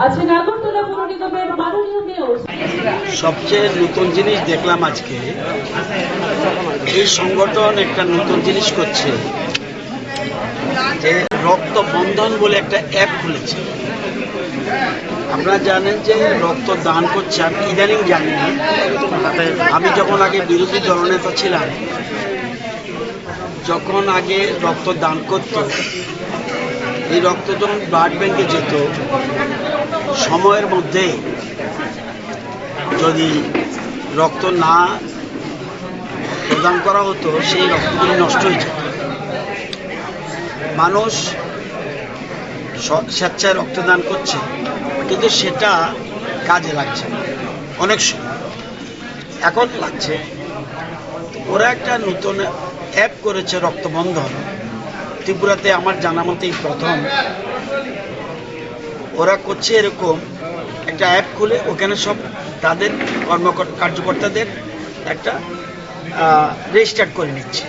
আছেন আগরতলা পৌর নিগমের মাননীয় মেয়র। সবচেয়ে নতুন জিনিস দেখলাম আজকে, এই সংগঠন একটা নতুন জিনিস করছে যে রক্ত বন্ধন বলে একটা অ্যাপ খুলেছে। আপনারা জানেন যে রক্ত দান করছে, আমি ইদানিং জানি না, আমি যখন আগে বিরোধী দলনেতা ছিলাম, যখন আগে রক্ত দান করত, এই রক্ত যখন ব্লাড ব্যাংকে যেত, সময়ের মধ্যে যদি রক্ত না প্রদান করা হতো, সেই রক্তগুলি নষ্ট হয়ে যেত। মানুষ স্বেচ্ছায় রক্তদান করছে, কিন্তু সেটা কাজে লাগছে না, অনেক সময় এখন লাগছে। ওরা একটা নতুন অ্যাপ করেছে, রক্তবন্ধন। ত্রিপুরাতে আমার জানা মতেই প্রথম ওরা করছে এরকম একটা অ্যাপ খুলে ওখানে সব তাদের কার্যকর্তাদের একটা রেজিস্টার করে নিচ্ছে।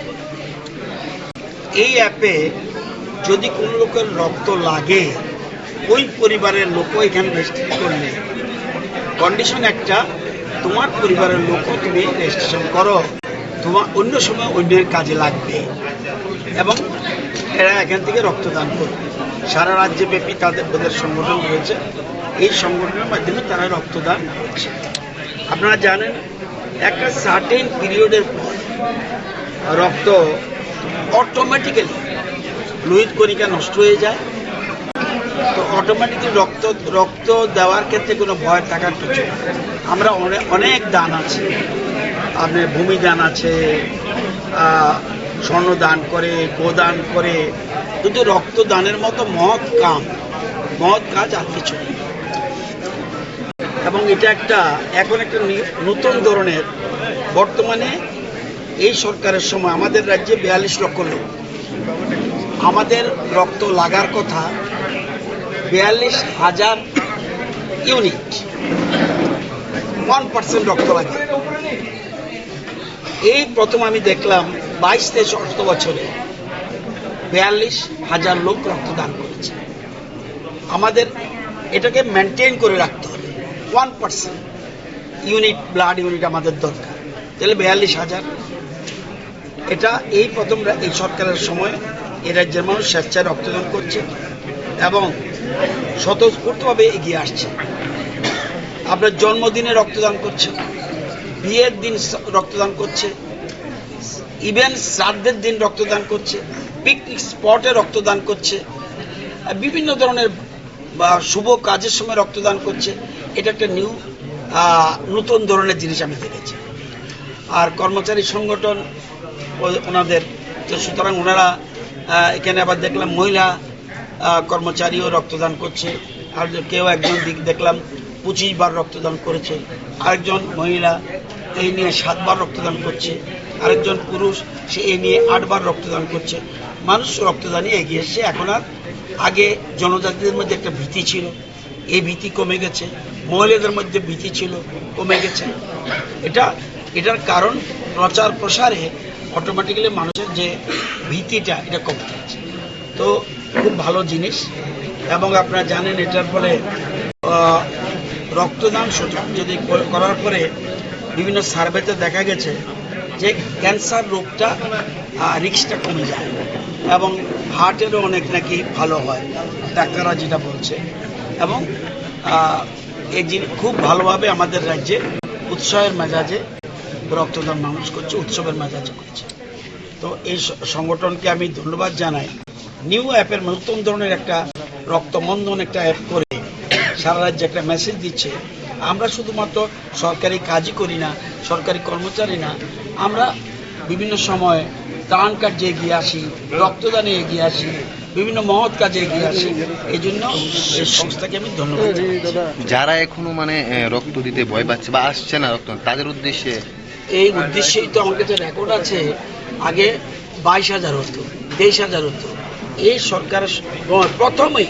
এই অ্যাপে যদি কোনো লোকের রক্ত লাগে, ওই পরিবারের লোকও এখানে রেজিস্ট্রেশন করলে কন্ডিশন একটা, তোমার পরিবারের লোকও তুমি রেজিস্ট্রেশন করো, তোমার অন্য সময় অন্যের কাজে লাগবে, এবং এরা এখান থেকে রক্তদান করবে। সারা রাজ্যব্যাপী ওদের সংগঠন রয়েছে, এই সংগঠনের মাধ্যমে তারা রক্তদান করছে। আপনারা জানেন একটা সার্টেন পিরিয়ডের পর রক্ত অটোমেটিক্যালি লোহিত কণিকা নষ্ট হয়ে যায়। তো অটোমেটিক্যালি রক্ত দেওয়ার ক্ষেত্রে কোনো ভয় থাকার কিছু। আমরা অনেক দান আছে, আপনার ভূমি দান আছে, স্বর্ণ দান করে, গোদান করে, কিন্তু রক্তদানের মতো মহৎ কাজ আর কিছু নেই। এবং এটা এখন একটা নতুন ধরনের, বর্তমানে এই সরকারের সময় আমাদের রাজ্যে 42 লক্ষ লোক, আমাদের রক্ত লাগার কথা 42,000 ইউনিট, 1% রক্ত লাগে। এই প্রথম আমি দেখলাম 22-23 বছরে 42,000 লোক রক্তদান করেছে। আমাদের এটাকে মেনটেন করে রাখতে হবে, 1% ইউনিট ব্লাড ইউনিট আমাদের দরকার, তাহলে 42,000। এটা এই প্রথম এই সরকারের সময় এই রাজ্যের মানুষ স্বেচ্ছায় রক্তদান করছে এবং স্বতঃস্ফূর্তভাবে এগিয়ে আসছে। আপনার জন্মদিনে রক্তদান করছে, বিয়ের দিন রক্তদান করছে, ইভেন শ্রাদ্ধের দিন রক্তদান করছে, পিকনিক স্পটে রক্তদান করছে, বিভিন্ন ধরনের শুভ কাজের সময় রক্তদান করছে। এটা একটা নতুন ধরনের জিনিস আমি দেখেছি। আর কর্মচারী সংগঠন ওনাদের, তো সুতরাং ওনারা এখানে আবার দেখলাম মহিলা কর্মচারীও রক্তদান করছে। আর কেউ একজন দেখলাম 25 বার রক্তদান করেছে, আরেকজন মহিলা এই নিয়ে 7 বার রক্তদান করছে, আরেকজন পুরুষ সে এই নিয়ে 8 বার রক্তদান করছে। মানুষ রক্তদানে এগিয়ে এসছে। এখন আর আগে জনজাতিদের মধ্যে একটা ভীতি ছিল, এই ভীতি কমে গেছে। মহিলাদের মধ্যে ভীতি ছিল, কমে গেছে। এটার কারণ প্রচার প্রসারে অটোমেটিক্যালি মানুষের যে ভীতিটা এটা কমে যাচ্ছে। তো খুব ভালো জিনিস। এবং আপনারা জানেন এটার ফলে রক্তদান যদি করার পরে বিভিন্ন সার্ভেতে দেখা গেছে যে ক্যান্সার রোগটা রিস্কটা কমে যায় এবং হার্টেরও অনেক নাকি ভালো হয়, ডাক্তাররা যেটা বলছে। এবং এই জিনিস খুব ভালোভাবে আমাদের রাজ্যে উৎসাহের মেজাজে রক্তদান মানুষ করছে, উৎসবের মেজাজে করছে। তো এই সংগঠনকে আমি ধন্যবাদ জানাই। নিউ অ্যাপের নতুন ধরনের একটা রক্তবন্ধন একটা অ্যাপ করে সারা রাজ্যে একটা মেসেজ দিচ্ছে। আমরা শুধুমাত্র সরকারি কাজই করি না, সরকারি কর্মচারী না, আমরা বিভিন্ন সময় ত্রাণ কার্যে এগিয়ে আসি, রক্তদানে এগিয়ে আসি, বিভিন্ন মহৎ কাজে এগিয়ে আসি। এই জন্য এই সংস্থাকে আমি ধন্যবাদ। যারা এখনো রক্ত দিতে ভয় পাচ্ছে বা আসছে না রক্ত, তাদের উদ্দেশ্যে এই উদ্দেশ্যেই তো আমার কাছে রেকর্ড আছে, আগে 22,000 হতো, 23,000 হতো। এই সরকারের প্রথমেই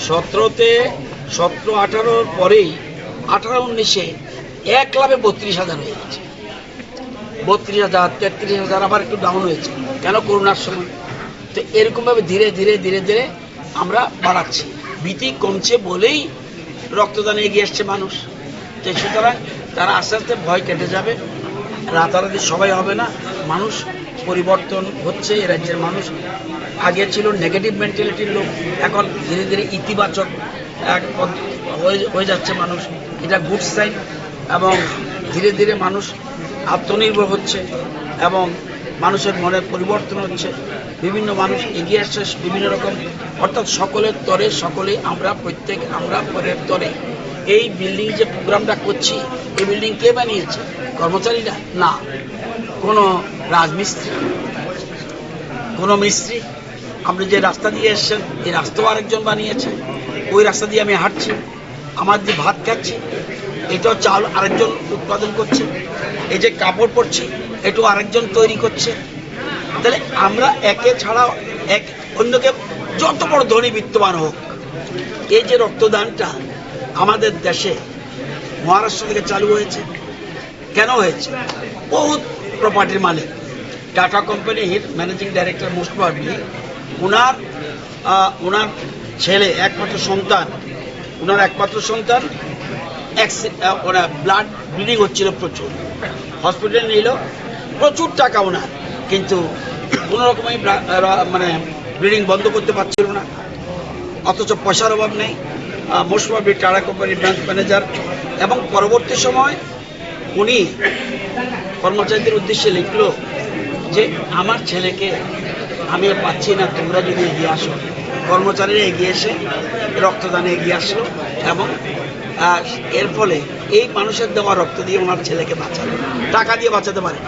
17-18 পরেই 18-19-এ এক লাভে 32,000 হয়ে গেছে। 32,000, 33,000, আবার একটু ডাউন হয়েছে, কেন করোনার সময়। তো এরকমভাবে ধীরে ধীরে ধীরে ধীরে আমরা বাড়াচ্ছি। ভীতি কমছে বলেই রক্তদানে এগিয়ে আসছে মানুষ। তো সুতরাং তারা আস্তে আস্তে ভয় কেটে যাবে, রাতারাতি সবাই হবে না, মানুষ পরিবর্তন হচ্ছে। এই রাজ্যের মানুষ আগে ছিল নেগেটিভ মেন্টালিটির লোক, এখন ধীরে ধীরে ইতিবাচক হয়ে যাচ্ছে মানুষ, এটা গুড সাইন। এবং ধীরে ধীরে মানুষ আত্মনির্ভর হচ্ছে এবং মানুষের মনে পরিবর্তন হচ্ছে, বিভিন্ন মানুষ এগিয়ে আসছে বিভিন্ন রকম, অর্থাৎ সকলের তরে সকলেই আমরা, প্রত্যেক আমরা পরের তরে। এই বিল্ডিং যে প্রোগ্রামটা করছি, এই বিল্ডিং কে বানিয়েছে? কর্মচারীরা না, কোনো রাজমিস্ত্রি, কোনো মিস্ত্রি। আপনি যে রাস্তা দিয়ে এসছেন, এই রাস্তাও আরেকজন বানিয়েছে, ওই রাস্তা দিয়ে আমি হাঁটছি, আমার যে ভাত খাচ্ছি এটাও চাল আরেকজন উৎপাদন করছে, এই যে কাপড় পরছি এটাও আরেকজন তৈরি করছে। তাহলে আমরা একে ছাড়া এক অন্যকে, যত বড় ধনী বিত্তবান হোক, এই যে রক্তদানটা আমাদের দেশে মহারাষ্ট্র থেকে চালু হয়েছে। কেন হয়েছে? বহুত প্রপার্টির মালিক, টাটা কোম্পানির ম্যানেজিং ডাইরেক্টর মোস্ট প্রবাবলি ওনার ছেলে একমাত্র সন্তান ওরা ব্লাড ব্লিডিং হচ্ছিল প্রচুর, হসপিটালে নিল, প্রচুর টাকা ওনার, কিন্তু কোনো রকমই মানে ব্লিডিং বন্ধ করতে পারছিল না, অথচ পয়সার অভাব নেই। মোস্ট প্রবাবলি টাটা কোম্পানির ব্রাঞ্চ ম্যানেজার, এবং পরবর্তী সময় উনি কর্মচারীদের উদ্দেশ্যে লিখলো যে আমার ছেলেকে আমি পাচ্ছি না, তোমরা যদি এগিয়ে আসো। কর্মচারীরা এগিয়ে এসে রক্তদানে এগিয়ে আসলো এবং এর ফলে এই মানুষের দেওয়া রক্ত দিয়ে ওনার ছেলেকে বাঁচালো, টাকা দিয়ে বাঁচাতে পারে।